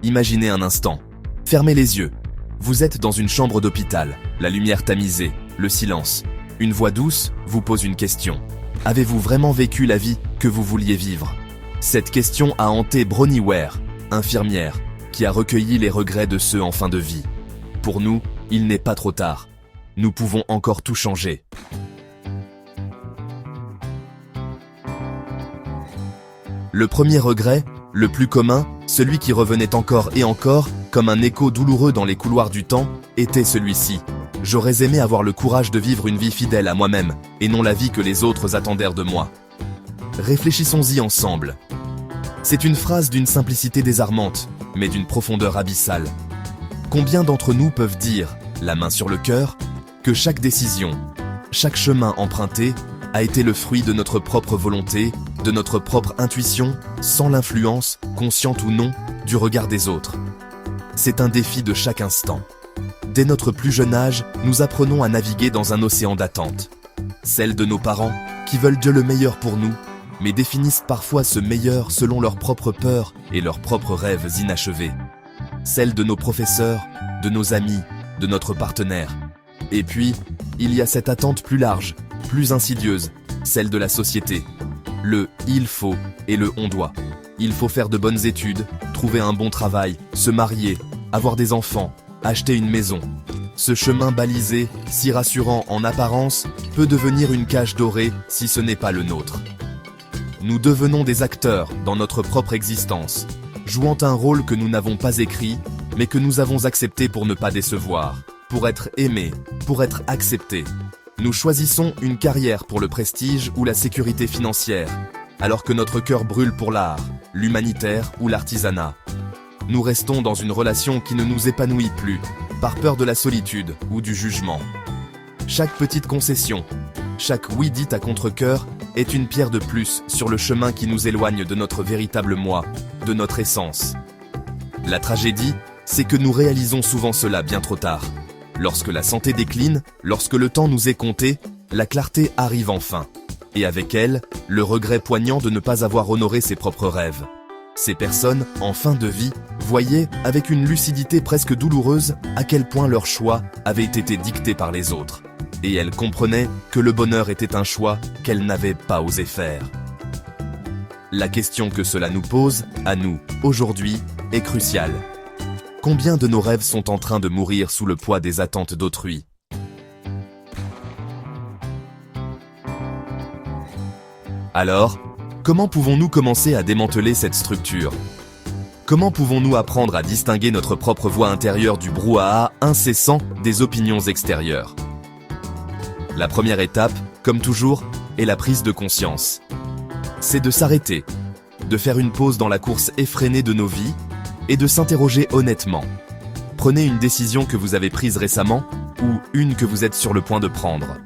Imaginez un instant. Fermez les yeux. Vous êtes dans une chambre d'hôpital, la lumière tamisée, le silence. Une voix douce vous pose une question. Avez-vous vraiment vécu la vie que vous vouliez vivre? Cette question a hanté Bronnie Ware, infirmière, qui a recueilli les regrets de ceux en fin de vie. Pour nous, il n'est pas trop tard. Nous pouvons encore tout changer. Le premier regret, le plus commun, celui qui revenait encore et encore, comme un écho douloureux dans les couloirs du temps, était celui-ci. J'aurais aimé avoir le courage de vivre une vie fidèle à moi-même, et non la vie que les autres attendèrent de moi. Réfléchissons-y ensemble. C'est une phrase d'une simplicité désarmante, mais d'une profondeur abyssale. Combien d'entre nous peuvent dire, la main sur le cœur, que chaque décision, chaque chemin emprunté, a été le fruit de notre propre volonté, de notre propre intuition, sans l'influence, consciente ou non, du regard des autres. C'est un défi de chaque instant. Dès notre plus jeune âge, nous apprenons à naviguer dans un océan d'attente. Celle de nos parents, qui veulent Dieu le meilleur pour nous, mais définissent parfois ce meilleur selon leurs propres peurs et leurs propres rêves inachevés. Celle de nos professeurs, de nos amis, de notre partenaire. Et puis, il y a cette attente plus large, plus insidieuse, celle de la société. Le « il faut » et le « on doit ». Il faut faire de bonnes études, trouver un bon travail, se marier, avoir des enfants, acheter une maison. Ce chemin balisé, si rassurant en apparence, peut devenir une cage dorée si ce n'est pas le nôtre. Nous devenons des acteurs dans notre propre existence, jouant un rôle que nous n'avons pas écrit, mais que nous avons accepté pour ne pas décevoir, pour être aimés, pour être acceptés. Nous choisissons une carrière pour le prestige ou la sécurité financière, alors que notre cœur brûle pour l'art, l'humanitaire ou l'artisanat. Nous restons dans une relation qui ne nous épanouit plus, par peur de la solitude ou du jugement. Chaque petite concession, chaque oui dit à contre-cœur est une pierre de plus sur le chemin qui nous éloigne de notre véritable moi, de notre essence. La tragédie, c'est que nous réalisons souvent cela bien trop tard. Lorsque la santé décline, lorsque le temps nous est compté, la clarté arrive enfin. Et avec elle, le regret poignant de ne pas avoir honoré ses propres rêves. Ces personnes, en fin de vie, voyaient, avec une lucidité presque douloureuse, à quel point leur choix avait été dicté par les autres. Et elles comprenaient que le bonheur était un choix qu'elles n'avaient pas osé faire. La question que cela nous pose, à nous, aujourd'hui, est cruciale. Combien de nos rêves sont en train de mourir sous le poids des attentes d'autrui? Alors, comment pouvons-nous commencer à démanteler cette structure? Comment pouvons-nous apprendre à distinguer notre propre voix intérieure du brouhaha incessant des opinions extérieures? La première étape, comme toujours, est la prise de conscience. C'est de s'arrêter, de faire une pause dans la course effrénée de nos vies et de s'interroger honnêtement. Prenez une décision que vous avez prise récemment ou une que vous êtes sur le point de prendre.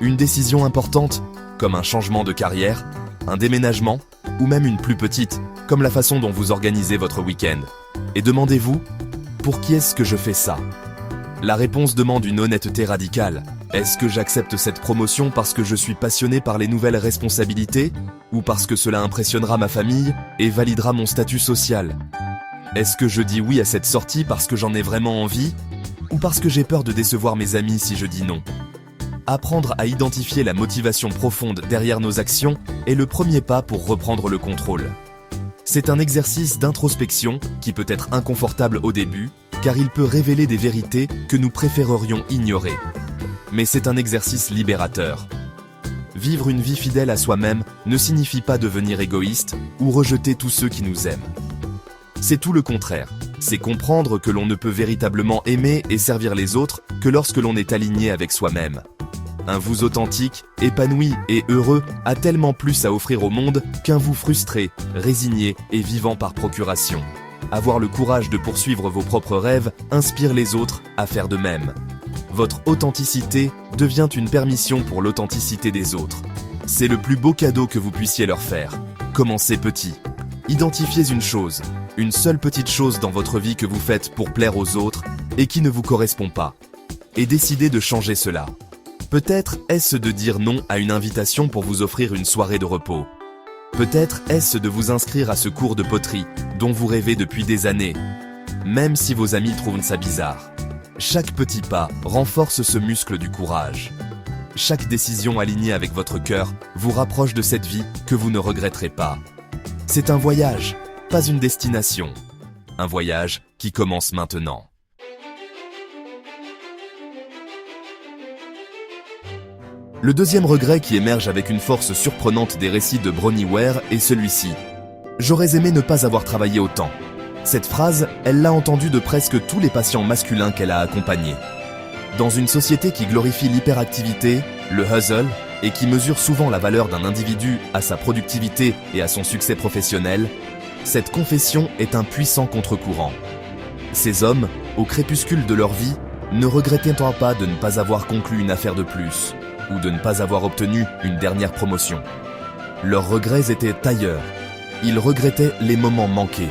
Une décision importante, comme un changement de carrière, un déménagement ou même une plus petite, comme la façon dont vous organisez votre week-end. Et demandez-vous, pour qui est-ce que je fais ça? La réponse demande une honnêteté radicale. Est-ce que j'accepte cette promotion parce que je suis passionné par les nouvelles responsabilités ou parce que cela impressionnera ma famille et validera mon statut social? Est-ce que je dis oui à cette sortie parce que j'en ai vraiment envie ou parce que j'ai peur de décevoir mes amis si je dis non? Apprendre à identifier la motivation profonde derrière nos actions est le premier pas pour reprendre le contrôle. C'est un exercice d'introspection qui peut être inconfortable au début, car il peut révéler des vérités que nous préférerions ignorer. Mais c'est un exercice libérateur. Vivre une vie fidèle à soi-même ne signifie pas devenir égoïste ou rejeter tous ceux qui nous aiment. C'est tout le contraire. C'est comprendre que l'on ne peut véritablement aimer et servir les autres que lorsque l'on est aligné avec soi-même. Un vous authentique, épanoui et heureux a tellement plus à offrir au monde qu'un vous frustré, résigné et vivant par procuration. Avoir le courage de poursuivre vos propres rêves inspire les autres à faire de même. Votre authenticité devient une permission pour l'authenticité des autres. C'est le plus beau cadeau que vous puissiez leur faire. Commencez petit. Identifiez une seule petite chose dans votre vie que vous faites pour plaire aux autres et qui ne vous correspond pas. Et décidez de changer cela. Peut-être est-ce de dire non à une invitation pour vous offrir une soirée de repos. Peut-être est-ce de vous inscrire à ce cours de poterie dont vous rêvez depuis des années, même si vos amis trouvent ça bizarre. Chaque petit pas renforce ce muscle du courage. Chaque décision alignée avec votre cœur vous rapproche de cette vie que vous ne regretterez pas. C'est un voyage, pas une destination. Un voyage qui commence maintenant. Le deuxième regret qui émerge avec une force surprenante des récits de Bronnie Ware est celui-ci. J'aurais aimé ne pas avoir travaillé autant. Cette phrase, elle l'a entendue de presque tous les patients masculins qu'elle a accompagnés. Dans une société qui glorifie l'hyperactivité, le hustle, et qui mesure souvent la valeur d'un individu à sa productivité et à son succès professionnel, cette confession est un puissant contre-courant. Ces hommes, au crépuscule de leur vie, ne regrettaient pas de ne pas avoir conclu une affaire de plus, ou de ne pas avoir obtenu une dernière promotion. Leurs regrets étaient ailleurs. Ils regrettaient les moments manqués.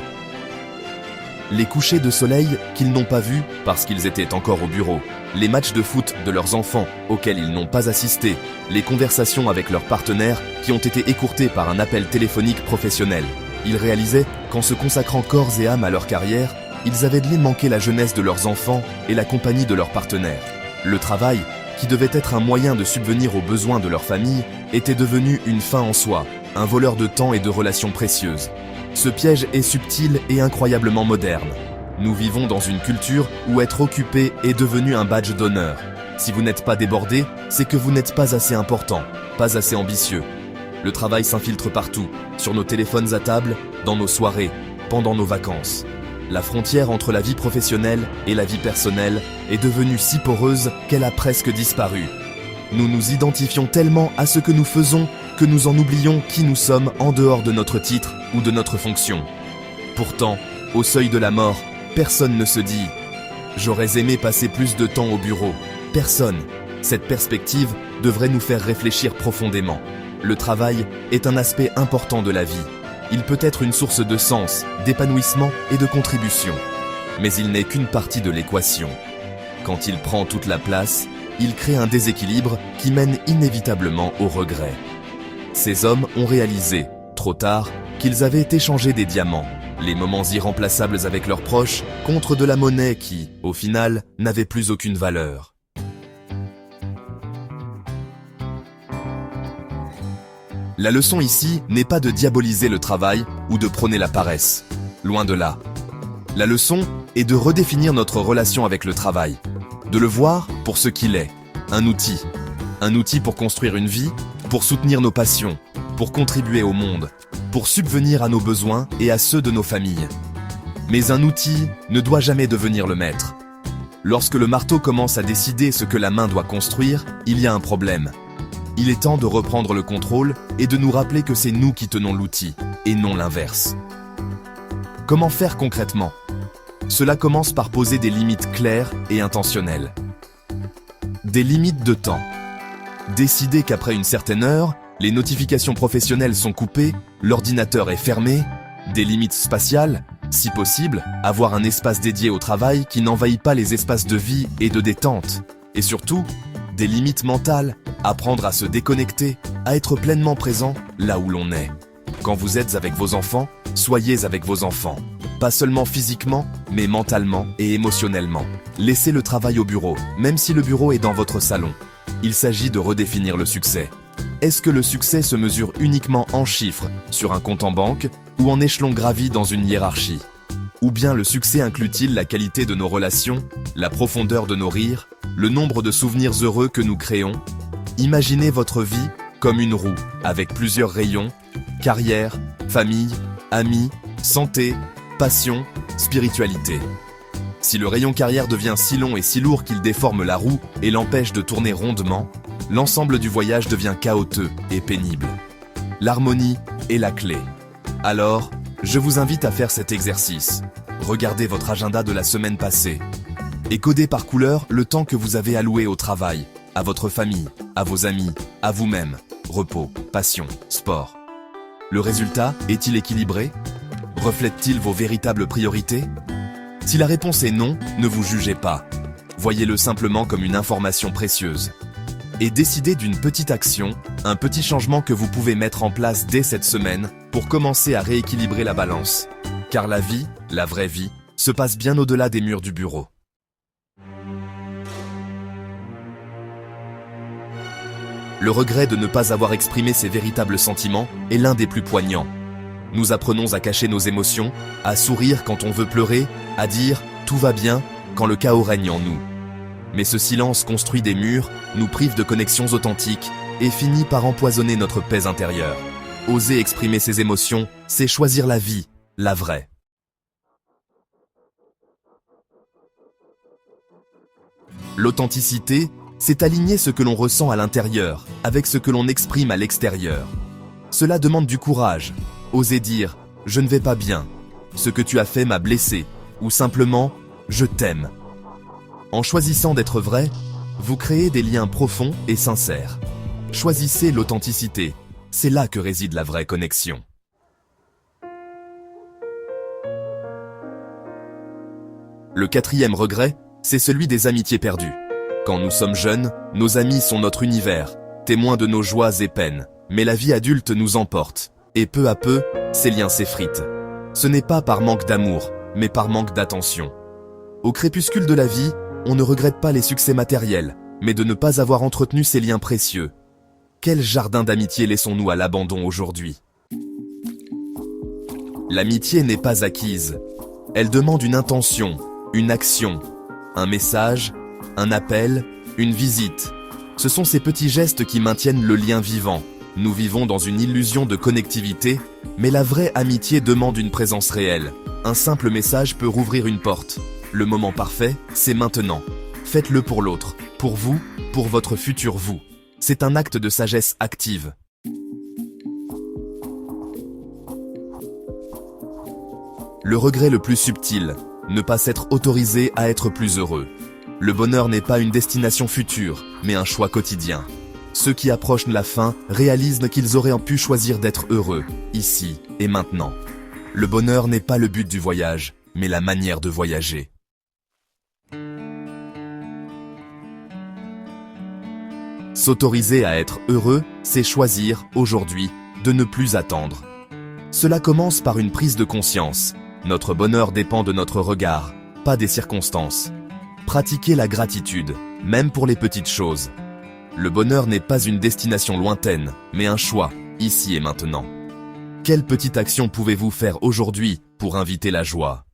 Les couchers de soleil qu'ils n'ont pas vus parce qu'ils étaient encore au bureau, les matchs de foot de leurs enfants auxquels ils n'ont pas assisté, les conversations avec leurs partenaires qui ont été écourtées par un appel téléphonique professionnel. Ils réalisaient qu'en se consacrant corps et âme à leur carrière, ils avaient manqué la jeunesse de leurs enfants et la compagnie de leurs partenaires. Le travail, qui devait être un moyen de subvenir aux besoins de leur famille, était devenu une fin en soi, un voleur de temps et de relations précieuses. Ce piège est subtil et incroyablement moderne. Nous vivons dans une culture où être occupé est devenu un badge d'honneur. Si vous n'êtes pas débordé, c'est que vous n'êtes pas assez important, pas assez ambitieux. Le travail s'infiltre partout, sur nos téléphones à table, dans nos soirées, pendant nos vacances. La frontière entre la vie professionnelle et la vie personnelle est devenue si poreuse qu'elle a presque disparu. Nous nous identifions tellement à ce que nous faisons que nous en oublions qui nous sommes en dehors de notre titre ou de notre fonction. Pourtant, au seuil de la mort, personne ne se dit « J'aurais aimé passer plus de temps au bureau ». Personne. Cette perspective devrait nous faire réfléchir profondément. Le travail est un aspect important de la vie. Il peut être une source de sens, d'épanouissement et de contribution. Mais il n'est qu'une partie de l'équation. Quand il prend toute la place, il crée un déséquilibre qui mène inévitablement au regret. Ces hommes ont réalisé, trop tard, qu'ils avaient échangé des diamants, les moments irremplaçables avec leurs proches, contre de la monnaie qui, au final, n'avait plus aucune valeur. La leçon ici n'est pas de diaboliser le travail ou de prôner la paresse. Loin de là. La leçon est de redéfinir notre relation avec le travail, de le voir pour ce qu'il est, un outil. Un outil pour construire une vie, pour soutenir nos passions, pour contribuer au monde, pour subvenir à nos besoins et à ceux de nos familles. Mais un outil ne doit jamais devenir le maître. Lorsque le marteau commence à décider ce que la main doit construire, il y a un problème. Il est temps de reprendre le contrôle et de nous rappeler que c'est nous qui tenons l'outil, et non l'inverse. Comment faire concrètement ? Cela commence par poser des limites claires et intentionnelles. Des limites de temps. Décider qu'après une certaine heure, les notifications professionnelles sont coupées, l'ordinateur est fermé. Des limites spatiales, si possible, avoir un espace dédié au travail qui n'envahit pas les espaces de vie et de détente. Et surtout, des limites mentales, apprendre à se déconnecter, à être pleinement présent là où l'on est. Quand vous êtes avec vos enfants, soyez avec vos enfants. Pas seulement physiquement, mais mentalement et émotionnellement. Laissez le travail au bureau, même si le bureau est dans votre salon. Il s'agit de redéfinir le succès. Est-ce que le succès se mesure uniquement en chiffres, sur un compte en banque, ou en échelons gravis dans une hiérarchie ? Ou bien le succès inclut-il la qualité de nos relations, la profondeur de nos rires, le nombre de souvenirs heureux que nous créons ? Imaginez votre vie comme une roue, avec plusieurs rayons, carrière, famille, amis, santé, passion, spiritualité. Si le rayon carrière devient si long et si lourd qu'il déforme la roue et l'empêche de tourner rondement, l'ensemble du voyage devient chaotique et pénible. L'harmonie est la clé. Alors, je vous invite à faire cet exercice. Regardez votre agenda de la semaine passée et codez par couleur le temps que vous avez alloué au travail, à votre famille, à vos amis, à vous-même, repos, passion, sport. Le résultat est-il équilibré ? Reflète-t-il vos véritables priorités ? Si la réponse est non, ne vous jugez pas. Voyez-le simplement comme une information précieuse. et décidez d'une petite action, un petit changement que vous pouvez mettre en place dès cette semaine pour commencer à rééquilibrer la balance. Car la vie, la vraie vie, se passe bien au-delà des murs du bureau. Le regret de ne pas avoir exprimé ses véritables sentiments est l'un des plus poignants. Nous apprenons à cacher nos émotions, à sourire quand on veut pleurer, à dire « tout va bien » quand le chaos règne en nous. Mais ce silence construit des murs, nous prive de connexions authentiques et finit par empoisonner notre paix intérieure. Oser exprimer ses émotions, c'est choisir la vie, la vraie. L'authenticité, c'est aligner ce que l'on ressent à l'intérieur avec ce que l'on exprime à l'extérieur. Cela demande du courage. Oser dire « je ne vais pas bien »,« ce que tu as fait m'a blessé » ou simplement « je t'aime ». En choisissant d'être vrai, vous créez des liens profonds et sincères. Choisissez l'authenticité, c'est là que réside la vraie connexion. Le quatrième regret, c'est celui des amitiés perdues. Quand nous sommes jeunes, nos amis sont notre univers, témoins de nos joies et peines. Mais la vie adulte nous emporte, et peu à peu, ces liens s'effritent. Ce n'est pas par manque d'amour, mais par manque d'attention. Au crépuscule de la vie, on ne regrette pas les succès matériels, mais de ne pas avoir entretenu ces liens précieux. Quel jardin d'amitié laissons-nous à l'abandon aujourd'hui? L'amitié n'est pas acquise. Elle demande une intention, une action, un message, un appel, une visite. Ce sont ces petits gestes qui maintiennent le lien vivant. Nous vivons dans une illusion de connectivité, mais la vraie amitié demande une présence réelle. Un simple message peut rouvrir une porte. Le moment parfait, c'est maintenant. Faites-le pour l'autre, pour vous, pour votre futur vous. C'est un acte de sagesse active. Le regret le plus subtil, ne pas s'être autorisé à être plus heureux. Le bonheur n'est pas une destination future, mais un choix quotidien. Ceux qui approchent la fin réalisent qu'ils auraient pu choisir d'être heureux, ici et maintenant. Le bonheur n'est pas le but du voyage, mais la manière de voyager. S'autoriser à être heureux, c'est choisir, aujourd'hui, de ne plus attendre. Cela commence par une prise de conscience. Notre bonheur dépend de notre regard, pas des circonstances. Pratiquez la gratitude, même pour les petites choses. Le bonheur n'est pas une destination lointaine, mais un choix, ici et maintenant. Quelle petite action pouvez-vous faire aujourd'hui pour inviter la joie?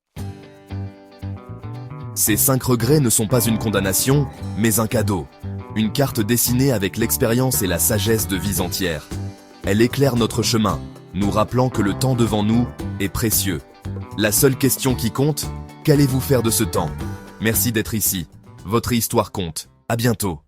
Ces 5 regrets ne sont pas une condamnation, mais un cadeau. Une carte dessinée avec l'expérience et la sagesse de vies entières. Elle éclaire notre chemin, nous rappelant que le temps devant nous est précieux. La seule question qui compte, qu'allez-vous faire de ce temps? Merci d'être ici. Votre histoire compte. À bientôt.